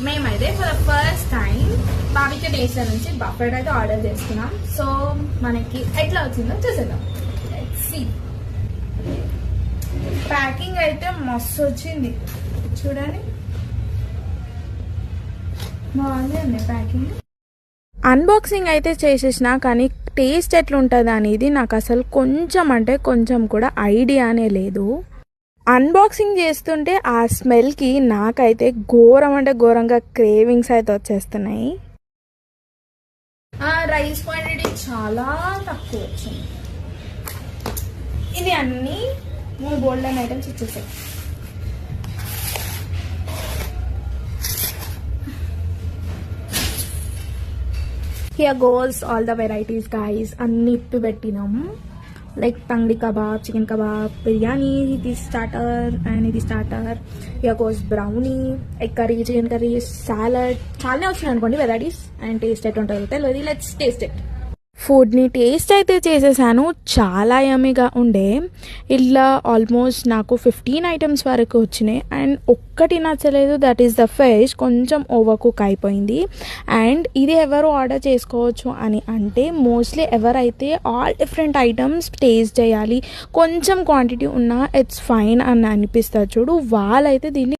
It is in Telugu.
మేమైతే for the first time barbecue taster నుంచి బఫెట్ అయితే ఆర్డర్ చేసుకున్నాం. సో మనకి ఎట్లా వచ్చిందో చూసేద్దాం. ప్యాకింగ్ అయితే మస్తు వచ్చింది చూడండి, బాగుంది అండి ప్యాకింగ్. అన్బాక్సింగ్ అయితే చేసేసిన, కానీ టేస్ట్ ఎట్లుంటుంది అనేది నాకు అసలు కొంచెం అంటే కొంచెం కూడా ఐడియానే లేదు. అన్బాక్సింగ్ చేస్తుంటే ఆ స్మెల్కి నాకైతే ఘోరం అంటే ఘోరంగా క్రేవింగ్స్ అయితే వచ్చేస్తున్నాయి. రైస్ క్వాంటిటీ చాలా తక్కువ వచ్చింది. ఇది అన్ని 3 గోల్డెన్ ఐటమ్స్ ఇచ్చేసాయి. Here goes all the varieties guys. అన్ని ఇప్పి పెట్టినాం. Like tangdi kebab, chicken kebab, biryani, ఇది స్టార్టర్ అండ్ ఇది starter. Here goes brownie, egg curry, chicken curry, salad. చాలానే వచ్చినాయి అనుకోండి వెరైటీస్. అండ్ టేస్ట్ ఎట్లా ఉంటుందో తెలియదు. Let's taste it. ఫుడ్ని టేస్ట్ అయితే చేసేసాను, చాలా యమ్మీగా ఉండే. ఇలా ఆల్మోస్ట్ నాకు 15 ఐటమ్స్ వరకు వచ్చినాయి. అండ్ ఒక్కటి నచ్చలేదు, దట్ ఈస్ ద ఫిష్. కొంచెం ఓవర్ కుక్ అయిపోయింది. అండ్ ఇది ఎవరు ఆర్డర్ చేసుకోవచ్చు అని అంటే మోస్ట్లీ ఎవరైతే ఆల్ డిఫరెంట్ ఐటమ్స్ టేస్ట్ చేయాలి, కొంచెం క్వాంటిటీ ఉన్నా ఇట్స్ ఫైన్ అని అనిపిస్తుంది చూడు, వాళ్ళైతే దీన్ని